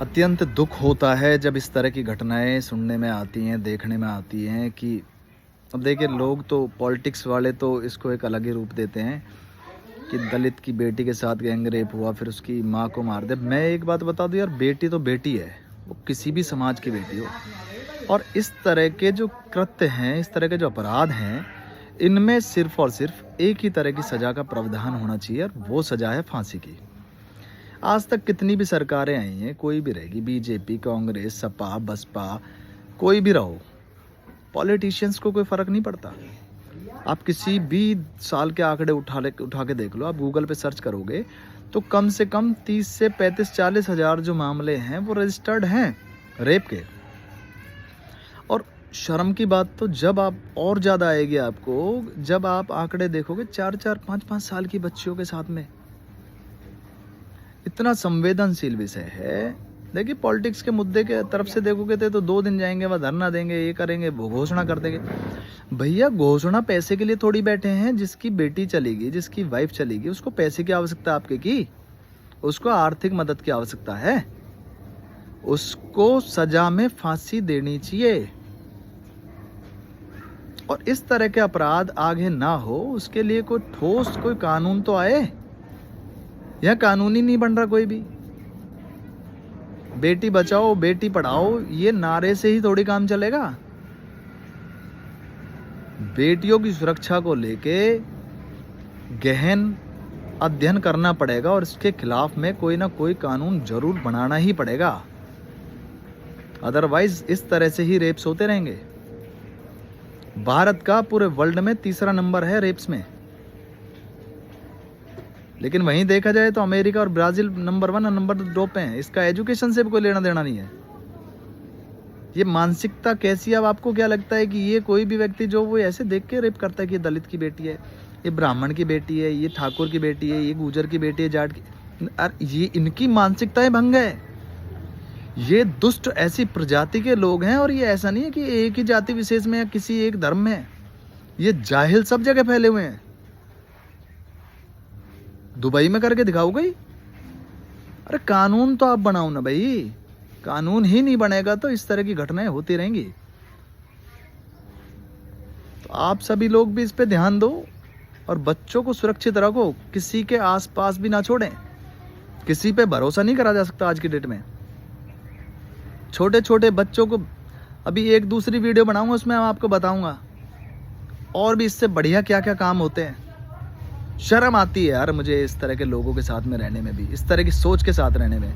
अत्यंत दुख होता है जब इस तरह की घटनाएं सुनने में आती हैं, देखने में आती हैं कि अब देखिए लोग तो पॉलिटिक्स वाले तो इसको एक अलग ही रूप देते हैं कि दलित की बेटी के साथ गैंग रेप हुआ, फिर उसकी माँ को मार दे। मैं एक बात बता दूं यार, बेटी तो बेटी है, वो किसी भी समाज की बेटी हो। और इस तरह के जो कृत्य हैं, इस तरह के जो अपराध हैं, इनमें सिर्फ और सिर्फ एक ही तरह की सज़ा का प्रावधान होना चाहिए और वो सज़ा है फांसी की। आज तक कितनी भी सरकारें आई हैं, कोई भी रहेगी, बीजेपी, कांग्रेस, सपा, बसपा, कोई भी रहो, पॉलिटिशियंस को कोई फ़र्क नहीं पड़ता। आप किसी भी साल के आंकड़े उठा के देख लो, आप गूगल पे सर्च करोगे तो कम से कम 30 से 35-40 हज़ार जो मामले हैं वो रजिस्टर्ड हैं रेप के। और शर्म की बात तो जब आप और ज़्यादा आएगी आपको, जब आप आंकड़े देखोगे 4-4, 5-5 साल की बच्चियों के साथ में। इतना संवेदनशील विषय है। देखिए पॉलिटिक्स के मुद्दे के तरफ से देखोगे तो 2 दिन जाएंगे, वह धरना देंगे, ये करेंगे, वो घोषणा कर देंगे। भैया घोषणा पैसे के लिए थोड़ी बैठे हैं। जिसकी बेटी चलेगी, जिसकी वाइफ चलेगी, उसको पैसे की आवश्यकता आपके की, उसको आर्थिक मदद की आवश्यकता है, उसको सजा में फांसी देनी चाहिए। और इस तरह के अपराध आगे ना हो, उसके लिए कोई ठोस कोई कानून तो आए। यह कानूनी नहीं बन रहा कोई भी। बेटी बचाओ बेटी पढ़ाओ ये नारे से ही थोड़ी काम चलेगा। बेटियों की सुरक्षा को लेके गहन अध्ययन करना पड़ेगा और इसके खिलाफ में कोई ना कोई कानून जरूर बनाना ही पड़ेगा। अदरवाइज इस तरह से ही रेप्स होते रहेंगे। भारत का पूरे वर्ल्ड में 3रा नंबर है रेप्स में, लेकिन वहीं देखा जाए तो अमेरिका और ब्राजील नंबर 1 और नंबर 2 पे हैं। इसका एजुकेशन से भी कोई लेना देना नहीं है। ये मानसिकता कैसी है? अब आपको क्या लगता है कि ये कोई भी व्यक्ति जो वो ऐसे देख के रेप करता है कि ये दलित की बेटी है, ये ब्राह्मण की बेटी है, ये ठाकुर की बेटी है, ये गुजर की बेटी है, जाट की, ये इनकी मानसिकताएं भंग है। ये दुष्ट ऐसी प्रजाति के लोग हैं। और ये ऐसा नहीं है कि एक ही जाति विशेष में या किसी एक धर्म में, ये जाहिल सब जगह फैले हुए हैं। दुबई में करके दिखाओ गई। अरे कानून तो आप बनाओ ना भाई। कानून ही नहीं बनेगा तो इस तरह की घटनाएं होती रहेंगी। तो आप सभी लोग भी इस पे ध्यान दो और बच्चों को सुरक्षित रखो। किसी के आसपास भी ना छोड़ें। किसी पे भरोसा नहीं करा जा सकता आज की डेट में। छोटे छोटे बच्चों को, अभी एक दूसरी वीडियो बनाऊंगा उसमें मैं आपको बताऊंगा और भी इससे बढ़िया क्या क्या काम होते हैं। शर्म आती है यार मुझे इस तरह के लोगों के साथ में रहने में भी, इस तरह की सोच के साथ रहने में।